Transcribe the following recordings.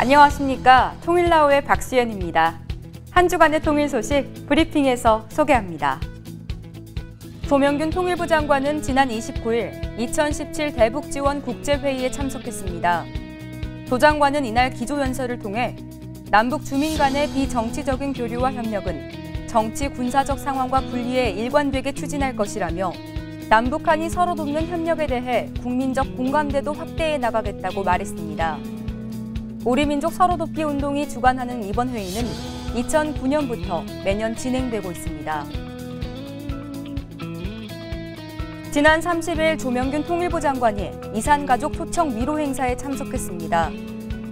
안녕하십니까. 통일나우의 박수연입니다. 한 주간의 통일 소식 브리핑에서 소개합니다. 조명균 통일부 장관은 지난 29일 2017 대북지원 국제회의에 참석했습니다. 조 장관은 이날 기조연설을 통해 남북 주민 간의 비정치적인 교류와 협력은 정치 군사적 상황과 분리해 일관되게 추진할 것이라며 남북한이 서로 돕는 협력에 대해 국민적 공감대도 확대해 나가겠다고 말했습니다. 우리 민족 서로 돕기 운동이 주관하는 이번 회의는 2009년부터 매년 진행되고 있습니다. 지난 30일 조명균 통일부 장관이 이산가족 초청 위로 행사에 참석했습니다.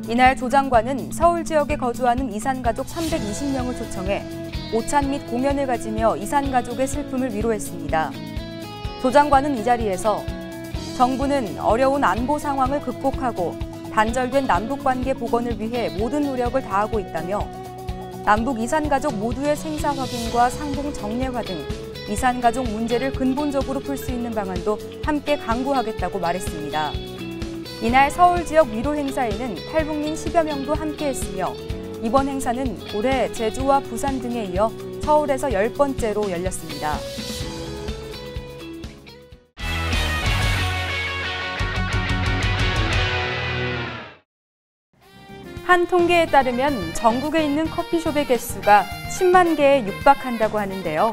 이날 조 장관은 서울 지역에 거주하는 이산가족 320명을 초청해 오찬 및 공연을 가지며 이산가족의 슬픔을 위로했습니다. 조 장관은 이 자리에서 정부는 어려운 안보 상황을 극복하고 단절된 남북관계 복원을 위해 모든 노력을 다하고 있다며 남북 이산가족 모두의 생사 확인과 상봉 정례화 등 이산가족 문제를 근본적으로 풀 수 있는 방안도 함께 강구하겠다고 말했습니다. 이날 서울 지역 위로 행사에는 탈북민 10여 명도 함께했으며 이번 행사는 올해 제주와 부산 등에 이어 서울에서 10번째로 열렸습니다. 한 통계에 따르면 전국에 있는 커피숍의 개수가 10만 개에 육박한다고 하는데요.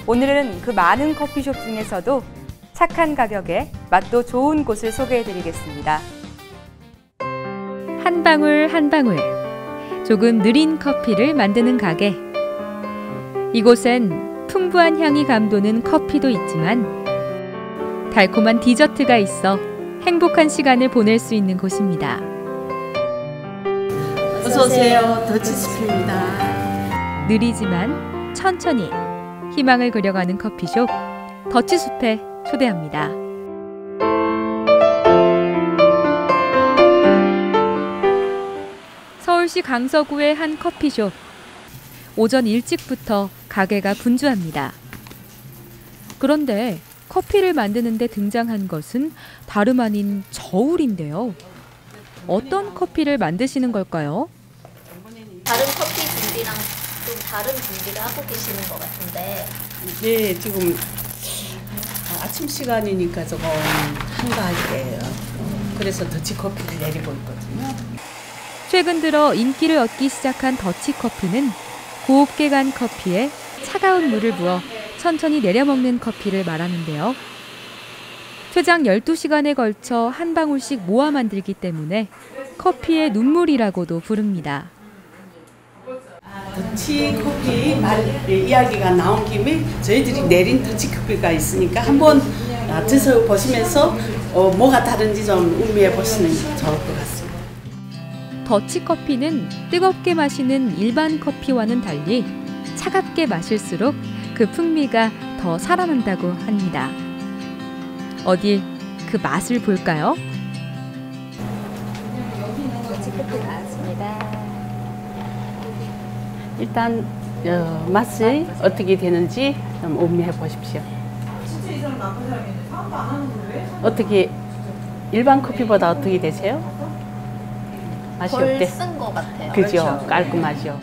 오늘은 그 많은 커피숍 중에서도 착한 가격에 맛도 좋은 곳을 소개해드리겠습니다. 한 방울 한 방울, 조금 느린 커피를 만드는 가게. 이곳엔 풍부한 향이 감도는 커피도 있지만 달콤한 디저트가 있어 행복한 시간을 보낼 수 있는 곳입니다. 어서 오세요. 더치숲입니다. 느리지만 천천히 희망을 그려가는 커피숍 더치숲에 초대합니다. 서울시 강서구의 한 커피숍. 오전 일찍부터 가게가 분주합니다. 그런데 커피를 만드는데 등장한 것은 다름 아닌 저울인데요. 어떤 커피를 만드시는 걸까요? 다른 커피 준비랑 좀 다른 준비를 하고 계시는 것 같은데. 네, 지금 아침 시간이니까 조금 한가하게 그래서 더치커피를 내리고 있거든요. 최근 들어 인기를 얻기 시작한 더치커피는 곱게 간 커피에 차가운 물을 부어 천천히 내려먹는 커피를 말하는데요. 최장 12시간에 걸쳐 한 방울씩 모아 만들기 때문에 커피의 눈물이라고도 부릅니다. 더치커피 이야기가 나온 김에 저희들이 내린 더치커피가 있으니까 한번 드셔보시면서 뭐가 다른지 좀 음미해 보시는 게 좋을 것 같습니다. 더치커피는 뜨겁게 마시는 일반 커피와는 달리 차갑게 마실수록 그 풍미가 더 살아난다고 합니다. 어디 그 맛을 볼까요? 더치커피 나왔습니다. 일단 맛이 어떻게 되는지 좀 음미해 보십시오. 어떻게 일반 커피보다 어떻게 되세요? 맛이 덜 어때? 쓴 것 같아요. 그죠? 깔끔하죠.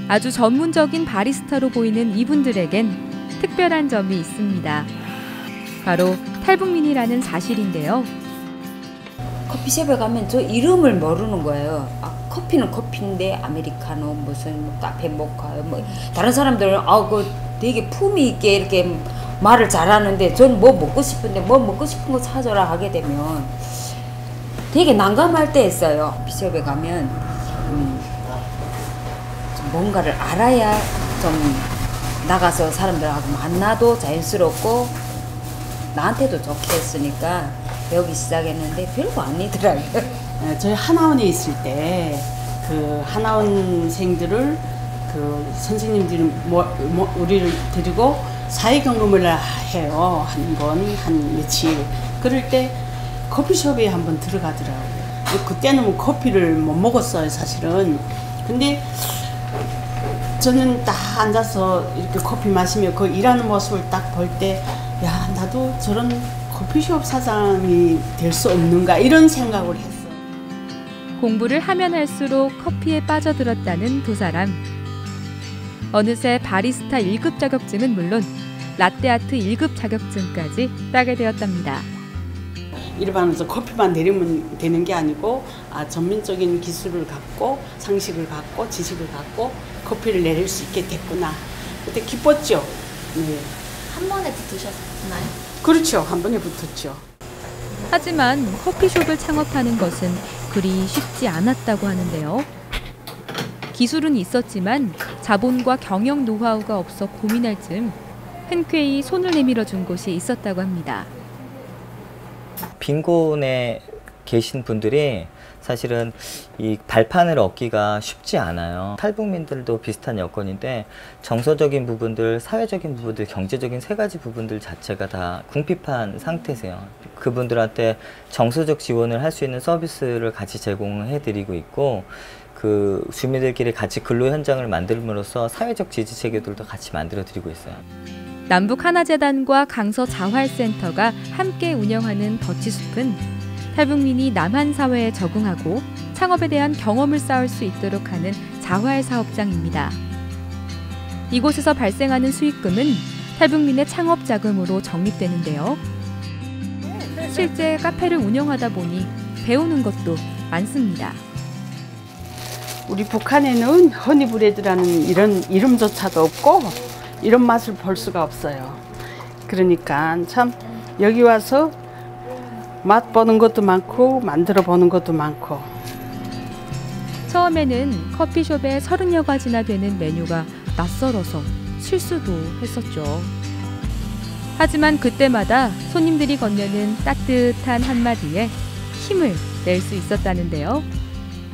아주 전문적인 바리스타로 보이는 이분들에겐 특별한 점이 있습니다. 바로 탈북민이라는 사실인데요. 커피숍에 가면 저 이름을 모르는 거예요. 커피는 커피인데 아메리카노 무슨 카페 모카 뭐 다른 사람들은 그 되게 품위 있게 이렇게 말을 잘하는데 전 뭐 먹고 싶은데 뭐 먹고 싶은 거 찾아라 하게 되면 되게 난감할 때 있어요. 커피숍에 가면 좀 뭔가를 알아야 좀 나가서 사람들하고 만나도 자연스럽고 나한테도 좋게 했으니까 배우기 시작했는데 별거 아니더라고요. 저희 하나원에 있을 때 그 하나원생들을 그 선생님들이 우리를 데리고 사회경험을 해요. 한 며칠. 그럴 때 커피숍에 한번 들어가더라고요. 그때는 뭐 커피를 못 먹었어요, 사실은. 근데 저는 딱 앉아서 이렇게 커피 마시며 그 일하는 모습을 딱 볼 때, 야, 나도 저런 커피숍 사장이 될 수 없는가 이런 생각을 했어요. 공부를 하면 할수록 커피에 빠져들었다는 두 사람. 어느새 바리스타 1급 자격증은 물론 라떼아트 1급 자격증까지 따게 되었답니다. 일반에서 커피만 내리면 되는 게 아니고 전문적인 기술을 갖고 상식을 갖고 지식을 갖고 커피를 내릴 수 있게 됐구나. 그때 기뻤죠. 네. 한 번에 붙으셨나요? 그렇죠. 한 번에 붙었죠. 하지만 커피숍을 창업하는 것은 그리 쉽지 않았다고 하는데요. 기술은 있었지만 자본과 경영 노하우가 없어 고민할 즈음 흔쾌히 손을 내밀어 준 곳이 있었다고 합니다. 빈곤에 계신 분들이 사실은 이 발판을 얻기가 쉽지 않아요. 탈북민들도 비슷한 여건인데 정서적인 부분들, 사회적인 부분들, 경제적인 세 가지 부분들 자체가 다 궁핍한 상태세요. 그분들한테 정서적 지원을 할 수 있는 서비스를 같이 제공해 드리고 있고, 그 주민들끼리 같이 근로 현장을 만들므로써 사회적 지지 체계들도 같이 만들어 드리고 있어요. 남북하나재단과 강서자활센터가 함께 운영하는 더치숲은 탈북민이 남한 사회에 적응하고 창업에 대한 경험을 쌓을 수 있도록 하는 자활사업장입니다. 이곳에서 발생하는 수익금은 탈북민의 창업 자금으로 적립되는데요. 실제 카페를 운영하다 보니 배우는 것도 많습니다. 우리 북한에는 허니브레드라는 이런 이름조차도 없고 이런 맛을 볼 수가 없어요. 그러니까 참 여기 와서 맛보는 것도 많고 만들어 보는 것도 많고. 처음에는 커피숍에 30여 가지나 되는 메뉴가 낯설어서 실수도 했었죠. 하지만 그때마다 손님들이 건네는 따뜻한 한마디에 힘을 낼 수 있었다는데요.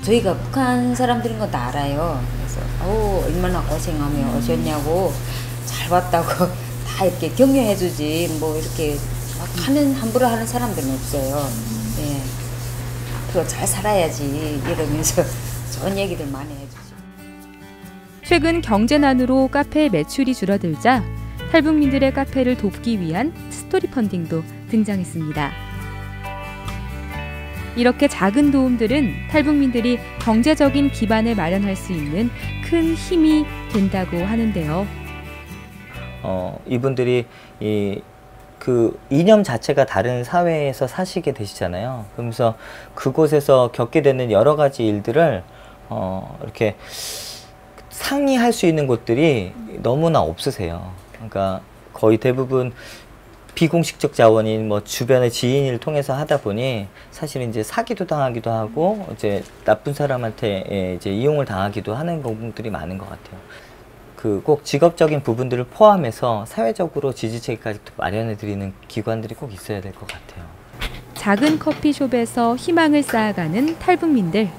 저희가 북한 사람들인 건 다 알아요. 그래서 얼마나 고생하며 오셨냐고, 잘 왔다고 다 이렇게 격려해주지, 뭐 이렇게 막 함부로 하는 사람들은 없어요. 예. 앞으로 잘 살아야지 이러면서 좋은 얘기들 많이 해주죠. 최근 경제난으로 카페의 매출이 줄어들자 탈북민들의 카페를 돕기 위한 스토리 펀딩도 등장했습니다. 이렇게 작은 도움들은 탈북민들이 경제적인 기반을 마련할 수 있는 큰 힘이 된다고 하는데요. 이분들이 그 이념 자체가 다른 사회에서 사시게 되시잖아요. 그러면서 그곳에서 겪게 되는 여러 가지 일들을 이렇게 상의할 수 있는 곳들이 너무나 없으세요. 그러니까 거의 대부분 비공식적 자원인 뭐 주변의 지인을 통해서 하다 보니 사실은 이제 사기도 당하기도 하고 이제 나쁜 사람한테 이제 이용을 당하기도 하는 부분들이 많은 것 같아요. 그 꼭 직업적인 부분들을 포함해서 사회적으로 지지체계까지 마련해 드리는 기관들이 꼭 있어야 될 것 같아요. 작은 커피숍에서 희망을 쌓아가는 탈북민들.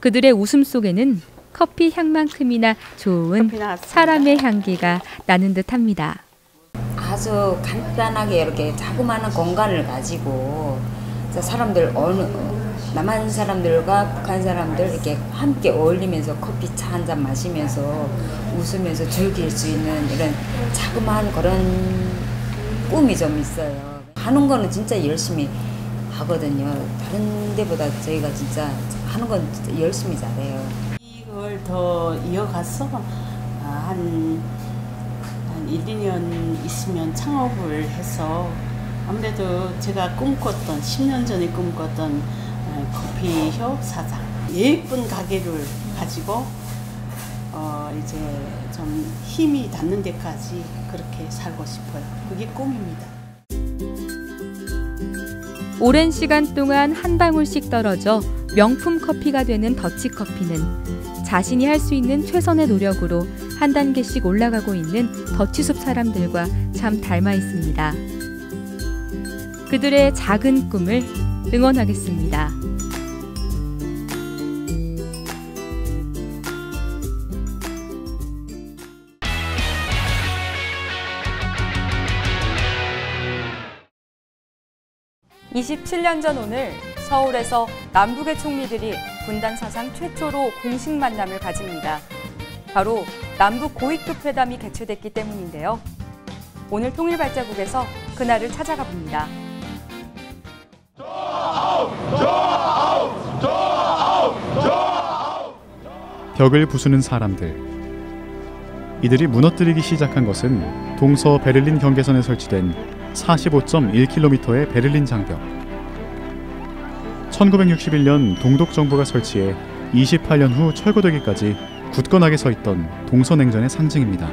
그들의 웃음 속에는 커피 향만큼이나 좋은 사람의 향기가 나는 듯합니다. 아주 간단하게 이렇게 자그마한 공간을 가지고 사람들 남한 사람들과 북한 사람들 이렇게 함께 어울리면서 커피 차 한 잔 마시면서 웃으면서 즐길 수 있는 이런 자그마한 그런 꿈이 좀 있어요. 하는 거는 진짜 열심히 하거든요. 다른 데보다 저희가 진짜 하는 건 진짜 열심히 잘해요. 이걸 더 이어가서 한 1, 2년 있으면 창업을 해서 아무래도 제가 꿈꿨던 10년 전에 꿈꿨던 커피숍 사장, 예쁜 가게를 가지고 이제 좀 힘이 닿는 데까지 그렇게 살고 싶어요. 그게 꿈입니다. 오랜 시간 동안 한 방울씩 떨어져 명품 커피가 되는 더치커피는 자신이 할 수 있는 최선의 노력으로 한 단계씩 올라가고 있는 더치숲 사람들과 참 닮아 있습니다. 그들의 작은 꿈을 응원하겠습니다. (27년) 전 오늘 서울에서 남북의 총리들이 분단 사상 최초로 공식 만남을 가집니다. 바로 남북 고위급 회담이 개최됐기 때문인데요. 오늘 통일발자국에서 그날을 찾아가 봅니다. 벽을 부수는 사람들. 이들이 무너뜨리기 시작한 것은 동서 베를린 경계선에 설치된 45.1km의 베를린 장벽. 1961년 동독 정부가 설치해 28년 후 철거되기까지 굳건하게 서 있던 동서냉전의 상징입니다.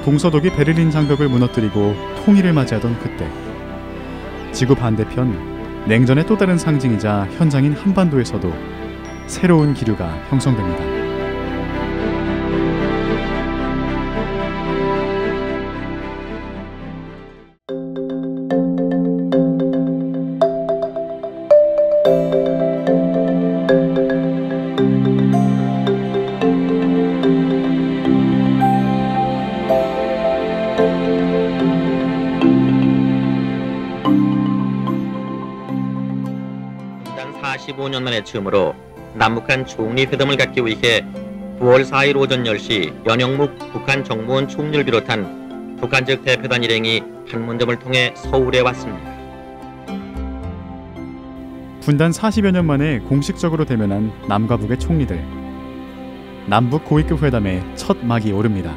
동서독이 베를린 장벽을 무너뜨리고 통일을 맞이하던 그때, 지구 반대편 냉전의 또 다른 상징이자 현장인 한반도에서도 새로운 기류가 형성됩니다. 지난 45년 만에 처음으로 남북한 총리회담을 갖기 위해 9월 4일 오전 10시 연영묵 북한 정무원 총리를 비롯한 북한 측 대표단 일행이 판문점을 통해 서울에 왔습니다. 분단 40여 년 만에 공식적으로 대면한 남과 북의 총리들. 남북 고위급 회담의 첫 막이 오릅니다.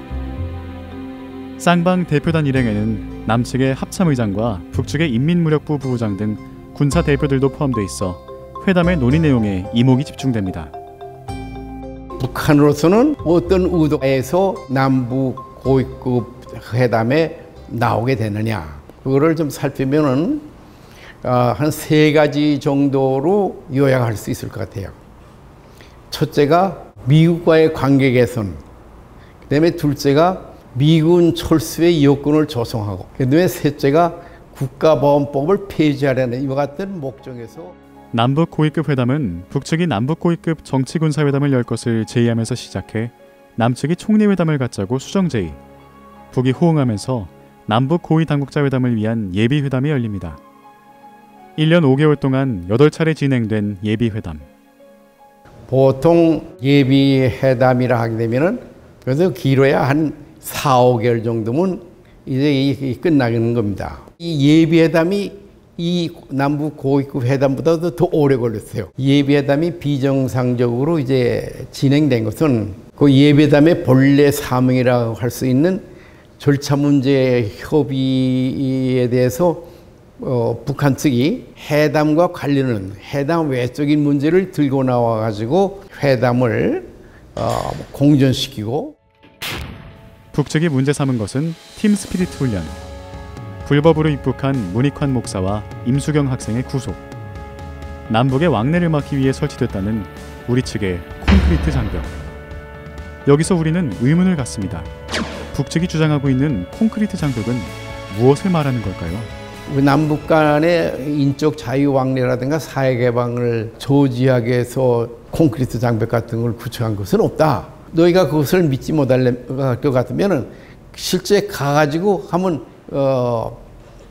쌍방 대표단 일행에는 남측의 합참의장과 북측의 인민무력부 부부장 등 군사 대표들도 포함돼 있어 회담의 논의 내용에 이목이 집중됩니다. 북한으로서는 어떤 의도에서 남북 고위급 회담에 나오게 되느냐, 그거를 좀 살피면은 한 3가지 정도로 요약할 수 있을 것 같아요. 첫째가 미국과의 관계 개선, 그다음에 둘째가 미군 철수의 여건을 조성하고, 그다음에 셋째가 국가보안법을 폐지하려는 이와 같은 목적에서 남북 고위급 회담은 북측이 남북 고위급 정치군사회담을 열 것을 제의하면서 시작해 남측이 총리회담을 갖자고 수정제의, 북이 호응하면서 남북 고위 당국자 회담을 위한 예비회담이 열립니다. 1년 5개월 동안 8차례 진행된 예비회담. 보통 예비회담이라 하게 되면은 그래서 길어야 한 4, 5개월 정도면 이제 끝나는 겁니다. 이 예비회담이 이 남북 고위급 회담보다도 더 오래 걸렸어요. 예비회담이 비정상적으로 이제 진행된 것은 그 예비회담의 본래 사명이라고 할 수 있는 절차 문제 협의에 대해서 북한 측이 회담과 관련은 회담 외적인 문제를 들고 나와 가지고 회담을 공전시키고, 북측이 문제 삼은 것은 팀 스피리트 훈련, 불법으로 입국한 문익환 목사와 임수경 학생의 구속, 남북의 왕래를 막기 위해 설치됐다는 우리 측의 콘크리트 장벽. 여기서 우리는 의문을 갖습니다. 북측이 주장하고 있는 콘크리트 장벽은 무엇을 말하는 걸까요? 남북 간의 인적 자유 왕래라든가 사회 개방을 저지하기 위해서 콘크리트 장벽 같은 걸 구축한 것은 없다. 너희가 그것을 믿지 못할 것 같으면 실제 가가지고 한번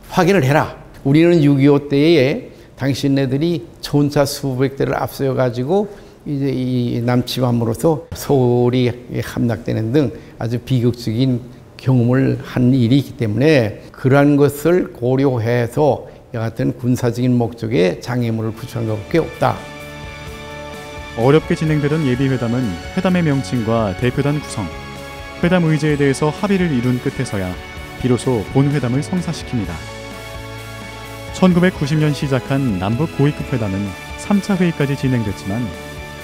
확인을 해라. 우리는 6.25 때에 당신네들이 전차 수백 대를 앞세워 가지고 이제 이 남침함으로써 서울이 함락되는 등 아주 비극적인 경험을 한 일이 있기 때문에 그러한 것을 고려해서 여하튼 군사적인 목적의 장애물을 구축한 것밖에 없다. 어렵게 진행되던 예비회담은 회담의 명칭과 대표단 구성, 회담 의제에 대해서 합의를 이룬 끝에서야 비로소 본회담을 성사시킵니다. 1990년 시작한 남북 고위급 회담은 3차 회의까지 진행됐지만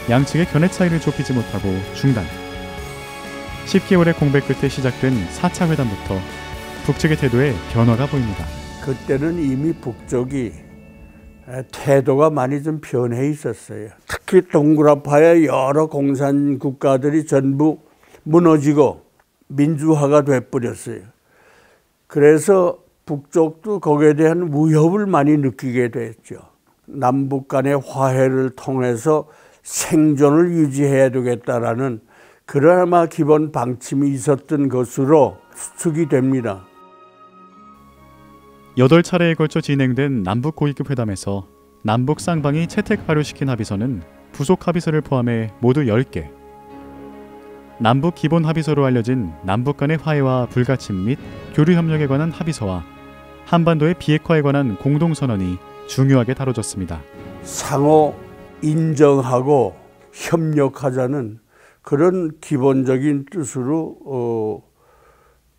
양측의 견해 차이를 좁히지 못하고 중단. 10개월의 공백 끝에 시작된 4차 회담부터 북측의 태도에 변화가 보입니다. 그때는 이미 북쪽이 태도가 많이 좀 변해 있었어요. 특히 동구라파의 여러 공산 국가들이 전부 무너지고 민주화가 돼버렸어요. 그래서 북쪽도 거기에 대한 위협을 많이 느끼게 됐죠. 남북 간의 화해를 통해서 생존을 유지해야 되겠다라는 그나마 기본 방침이 있었던 것으로 추측이 됩니다. 8차례에 걸쳐 진행된 남북 고위급 회담에서 남북 쌍방이 채택 발효시킨 합의서는 부속 합의서를 포함해 모두 10개. 남북 기본 합의서로 알려진 남북 간의 화해와 불가침 및 교류 협력에 관한 합의서와 한반도의 비핵화에 관한 공동선언이 중요하게 다뤄졌습니다. 상호 인정하고 협력하자는 그런 기본적인 뜻으로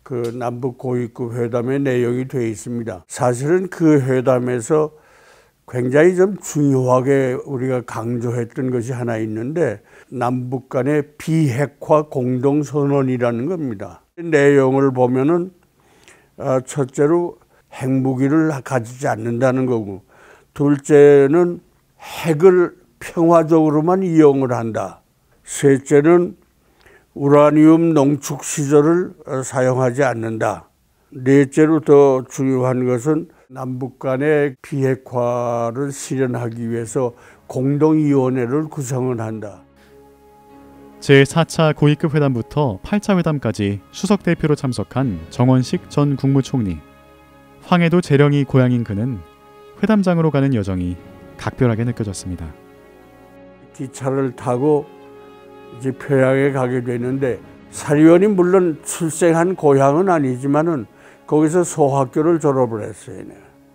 그 남북 고위급 회담의 내용이 되어 있습니다. 사실은 그 회담에서 굉장히 좀 중요하게 우리가 강조했던 것이 하나 있는데 남북 간의 비핵화 공동선언이라는 겁니다. 내용을 보면은 첫째로 핵무기를 가지지 않는다는 거고, 둘째는 핵을 평화적으로만 이용을 한다. 셋째는 우라늄 농축 시설을 사용하지 않는다. 넷째로 더 중요한 것은 남북 간의 비핵화를 실현하기 위해서 공동위원회를 구성을 한다. 제4차 고위급 회담부터 8차 회담까지 수석 대표로 참석한 정원식 전 국무총리. 황해도 재령이 고향인 그는 회담장으로 가는 여정이 각별하게 느껴졌습니다. 기차를 타고 이제 평양에 가게 되는데, 사리원이 물론 출생한 고향은 아니지만은 거기서 소학교를 졸업을 했어요.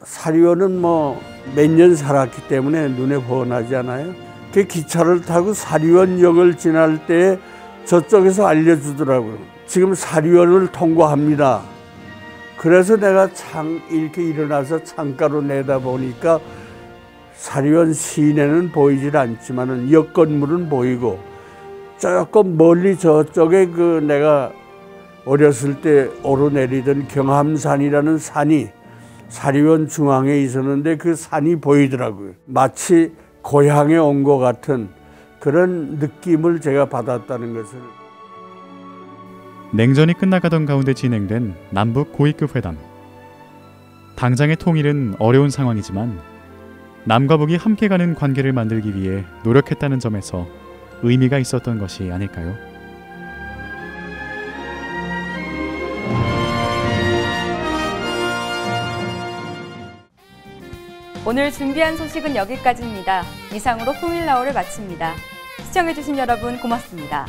사리원은 뭐 몇 년 살았기 때문에 눈에 훤하지 않아요? 그 기차를 타고 사리원역을 지날 때 저쪽에서 알려주더라고요. 지금 사리원을 통과합니다. 그래서 내가 이렇게 일어나서 창가로 내다보니까 사리원 시내는 보이질 않지만은 역 건물은 보이고, 조금 멀리 저쪽에 그 내가 어렸을 때 오르내리던 경함산이라는 산이 사리원 중앙에 있었는데 그 산이 보이더라고요. 마치 고향에 온 것 같은 그런 느낌을 제가 받았다는 것을. 냉전이 끝나가던 가운데 진행된 남북 고위급 회담. 당장의 통일은 어려운 상황이지만 남과 북이 함께 가는 관계를 만들기 위해 노력했다는 점에서 의미가 있었던 것이 아닐까요? 오늘 준비한 소식은 여기까지입니다. 이상으로 통일나우를 마칩니다. 시청해주신 여러분 고맙습니다.